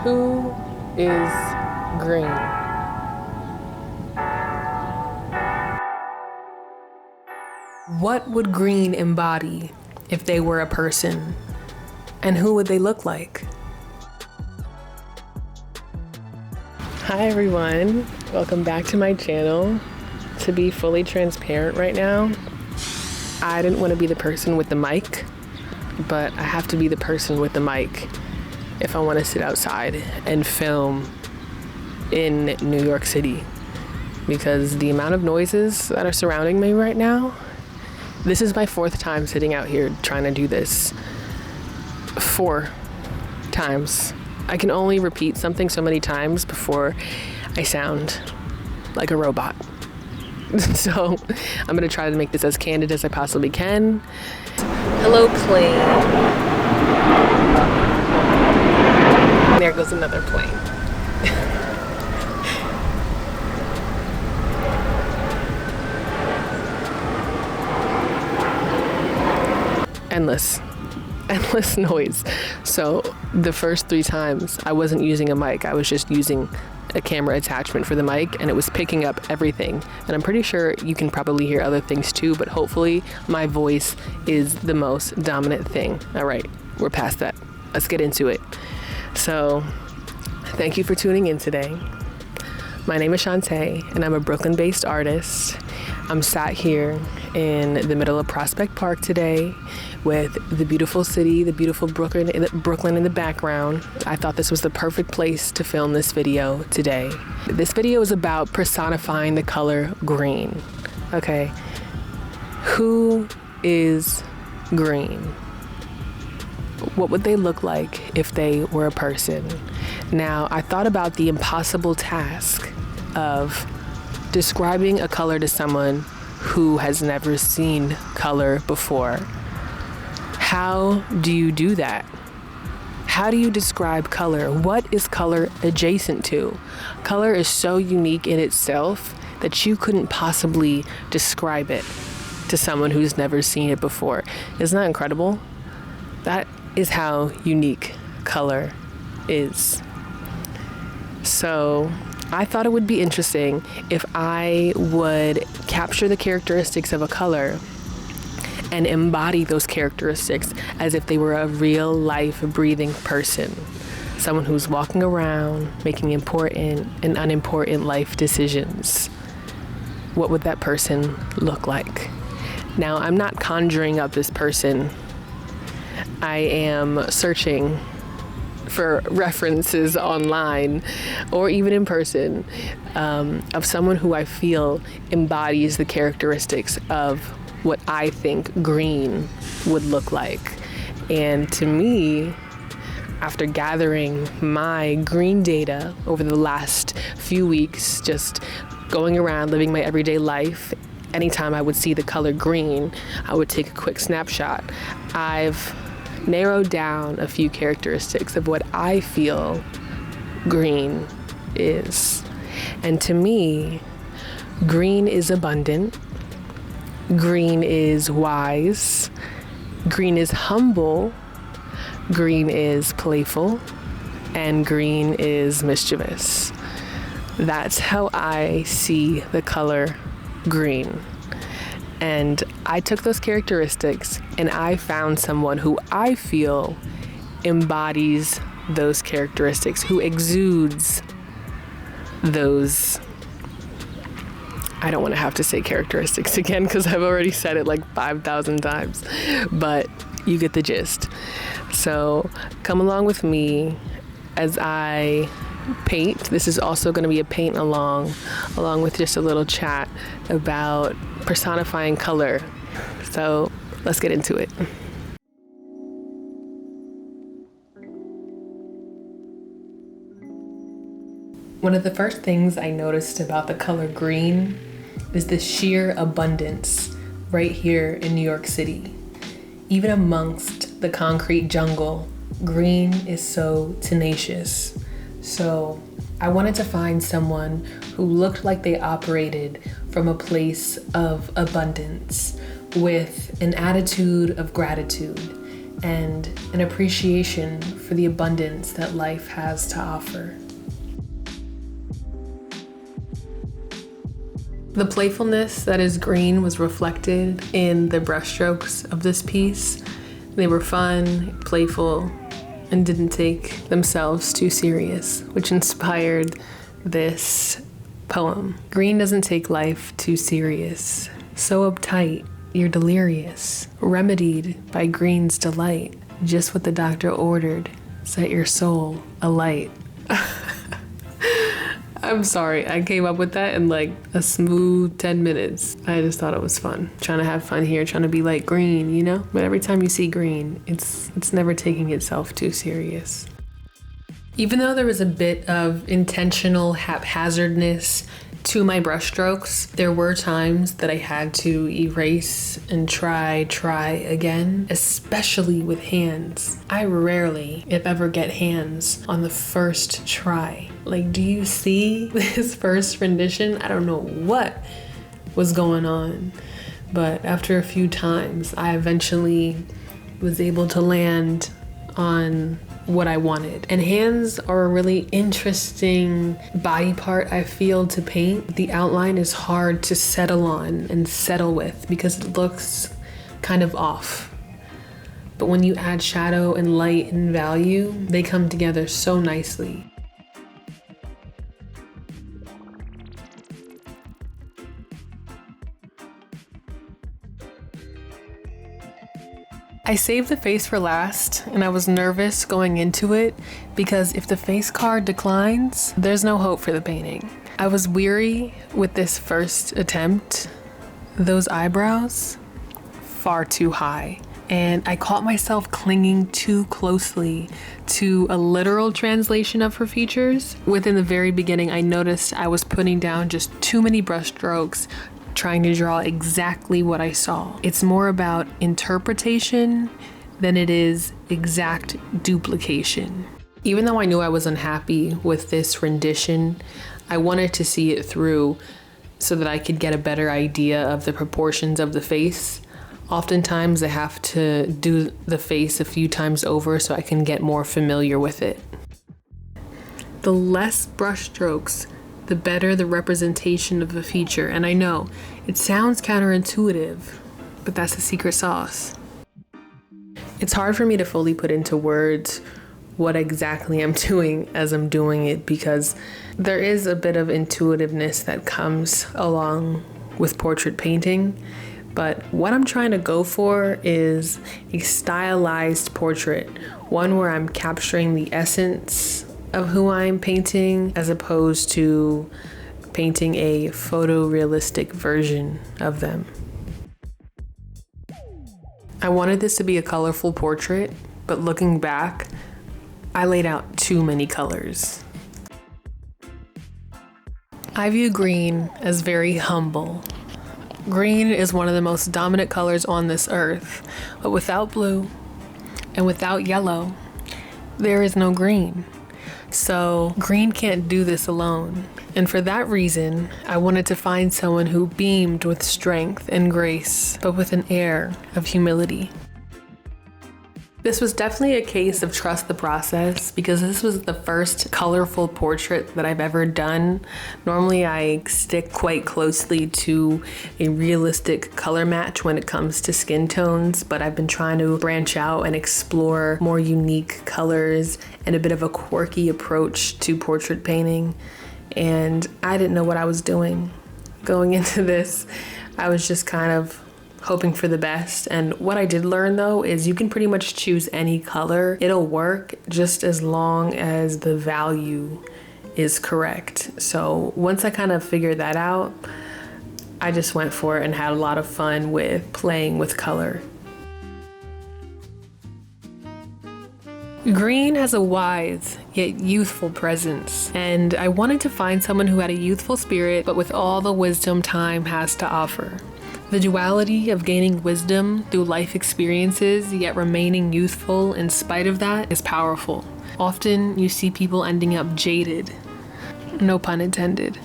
Who is green? What would green embody if they were a person? And who would they look like? Hi everyone, welcome back to my channel. To be fully transparent right now, I didn't want to be the person with the mic, but I have to be the person with the mic if I want to sit outside and film in New York City, because the amount of noises that are surrounding me right now, this is my 4th time sitting out here trying to do this. 4 times. I can only repeat something so many times before I sound like a robot. So I'm gonna try to make this as candid as I possibly can. Hello, plane. There goes another plane. Endless noise. So the first 3 times I wasn't using a mic, I was just using a camera attachment for the mic, and it was picking up everything. And I'm pretty sure you can probably hear other things too, but hopefully my voice is the most dominant thing. All right, we're past that. Let's get into it. So thank you for tuning in today. My name is Shantae, and I'm a Brooklyn-based artist. I'm sat here in the middle of Prospect Park today with the beautiful city, the beautiful Brooklyn in the background. I thought this was the perfect place to film this video today. This video is about personifying the color green. Okay, who is green? What would they look like if they were a person? Now, I thought about the impossible task of describing a color to someone who has never seen color before. How do you do that? How do you describe color? What is color adjacent to? Color is so unique in itself that you couldn't possibly describe it to someone who's never seen it before. Isn't that incredible? That is how unique color is. So I thought it would be interesting if I would capture the characteristics of a color and embody those characteristics as if they were a real life breathing person. Someone who's walking around making important and unimportant life decisions. What would that person look like? Now, I'm not conjuring up this person. I am searching for references online or even in person of someone who I feel embodies the characteristics of what I think green would look like. And to me, after gathering my green data over the last few weeks, just going around living my everyday life, anytime I would see the color green, I would take a quick snapshot. I've narrowed down a few characteristics of what I feel green is. And to me, green is abundant. Green is wise. Green is humble. Green is playful. And green is mischievous. That's how I see the color green. And I took those characteristics and I found someone who I feel embodies those characteristics, who exudes those. I don't want to have to say characteristics again because I've already said it like 5,000 times, but you get the gist. So come along with me as I paint. This is also going to be a paint along with just a little chat about personifying color. So let's get into it. One of the first things I noticed about the color green is the sheer abundance right here in New York City. Even amongst the concrete jungle, green is so tenacious. So I wanted to find someone who looked like they operated from a place of abundance with an attitude of gratitude and an appreciation for the abundance that life has to offer. The playfulness that is green was reflected in the brushstrokes of this piece. They were fun, playful, and didn't take themselves too serious, which inspired this poem. Green doesn't take life too serious. So uptight, you're delirious. Remedied by green's delight. Just what the doctor ordered. Set your soul alight. I'm sorry, I came up with that in like a smooth 10 minutes. I just thought it was fun. Trying to have fun here, trying to be like green, you know? But every time you see green, it's never taking itself too serious. Even though there was a bit of intentional haphazardness to my brushstrokes, there were times that I had to erase and try again, especially with hands. I rarely, if ever, get hands on the first try. Like, do you see this first rendition? I don't know what was going on, but after a few times, I eventually was able to land on what I wanted. And hands are a really interesting body part, I feel, to paint. The outline is hard to settle on and settle with because it looks kind of off. But when you add shadow and light and value, they come together so nicely. I saved the face for last, and I was nervous going into it because if the face card declines, there's no hope for the painting. I was weary with this first attempt. Those eyebrows, far too high. And I caught myself clinging too closely to a literal translation of her features. Within the very beginning, I noticed I was putting down just too many brush strokes, trying to draw exactly what I saw. It's more about interpretation than it is exact duplication. Even though I knew I was unhappy with this rendition, I wanted to see it through so that I could get a better idea of the proportions of the face. Oftentimes I have to do the face a few times over so I can get more familiar with it. The less brush strokes, the better the representation of a feature. And I know it sounds counterintuitive, but that's the secret sauce. It's hard for me to fully put into words what exactly I'm doing as I'm doing it because there is a bit of intuitiveness that comes along with portrait painting. But what I'm trying to go for is a stylized portrait, one where I'm capturing the essence of who I'm painting as opposed to painting a photorealistic version of them. I wanted this to be a colorful portrait, but looking back, I laid out too many colors. I view green as very humble. Green is one of the most dominant colors on this earth, but without blue and without yellow, there is no green. So green can't do this alone. And for that reason, I wanted to find someone who beamed with strength and grace, but with an air of humility. This was definitely a case of trust the process because this was the first colorful portrait that I've ever done. Normally I stick quite closely to a realistic color match when it comes to skin tones, but I've been trying to branch out and explore more unique colors and a bit of a quirky approach to portrait painting. And I didn't know what I was doing. Going into this, I was just kind of hoping for the best. And what I did learn though is you can pretty much choose any color. It'll work just as long as the value is correct. So once I kind of figured that out, I just went for it and had a lot of fun with playing with color. Green has a wise yet youthful presence, and I wanted to find someone who had a youthful spirit but with all the wisdom time has to offer. The duality of gaining wisdom through life experiences yet remaining youthful in spite of that is powerful. Often you see people ending up jaded, no pun intended.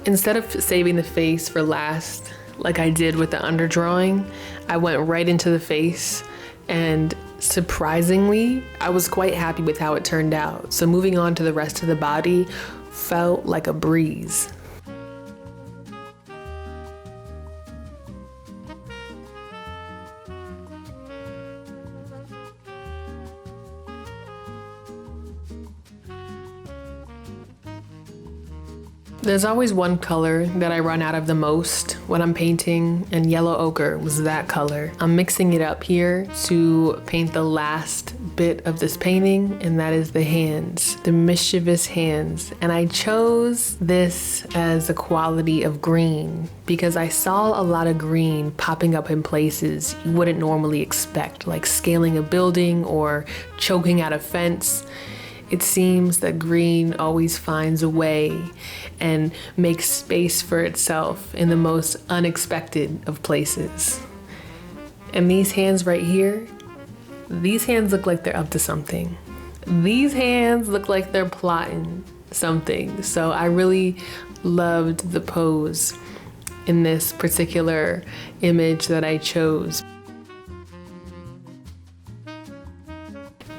Instead of saving the face for last, like I did with the underdrawing, I went right into the face And surprisingly, I was quite happy with how it turned out. So moving on to the rest of the body felt like a breeze. There's always one color that I run out of the most when I'm painting, and yellow ochre was that color. I'm mixing it up here to paint the last bit of this painting, and that is the hands, the mischievous hands. And I chose this as a quality of green because I saw a lot of green popping up in places you wouldn't normally expect, like scaling a building or choking out a fence. It seems that green always finds a way and makes space for itself in the most unexpected of places. And these hands right here, these hands look like they're up to something. These hands look like they're plotting something. So I really loved the pose in this particular image that I chose.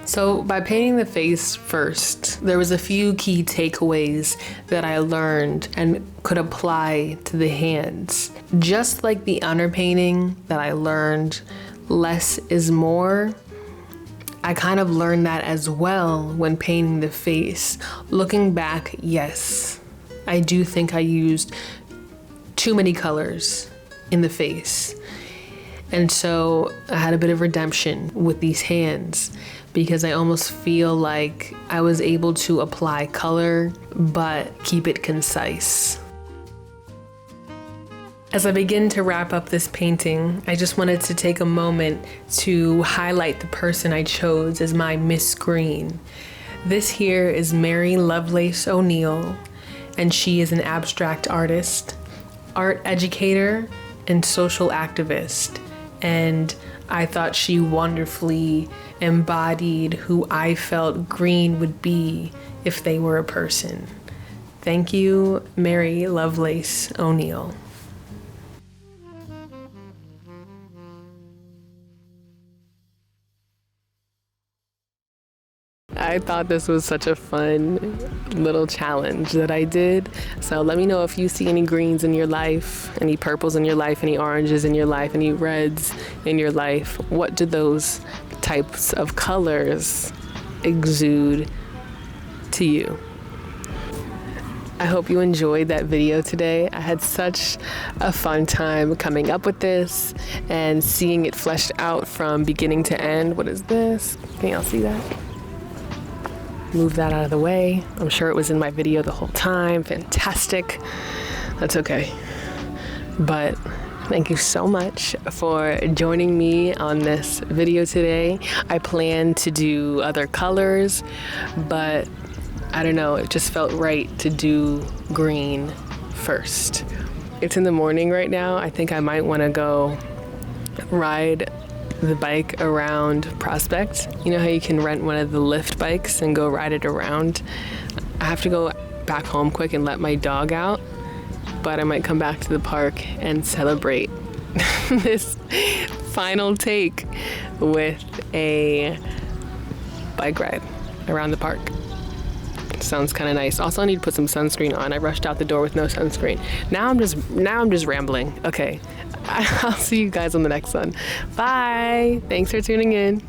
So by painting the face first, there was a few key takeaways that I learned and could apply to the hands. Just like the underpainting that I learned, less is more. I kind of learned that as well when painting the face. Looking back, yes, I do think I used too many colors in the face. And so I had a bit of redemption with these hands because I almost feel like I was able to apply color, but keep it concise. As I begin to wrap up this painting, I just wanted to take a moment to highlight the person I chose as my Miss Green. This here is Mary Lovelace O'Neill, and she is an abstract artist, art educator, and social activist. And I thought she wonderfully embodied who I felt green would be if they were a person. Thank you, Mary Lovelace O'Neill. I thought this was such a fun little challenge that I did. So let me know if you see any greens in your life, any purples in your life, any oranges in your life, any reds in your life. What do those types of colors exude to you? I hope you enjoyed that video today. I had such a fun time coming up with this and seeing it fleshed out from beginning to end. What is this? Can y'all see that? Move that out of the way. I'm sure it was in my video the whole time. Fantastic. That's okay. But thank you so much for joining me on this video today. I plan to do other colors, but I don't know, it just felt right to do green first. It's in the morning right now. I think I might want to go ride the bike around Prospect. You know how you can rent one of the Lyft bikes and go ride it around? I have to go back home quick and let my dog out, but I might come back to the park and celebrate this final take with a bike ride around the park. Sounds kind of nice. Also, I need to put some sunscreen on. I rushed out the door with no sunscreen. Now I'm just rambling. Okay. I'll see you guys on the next one. Bye. Thanks for tuning in.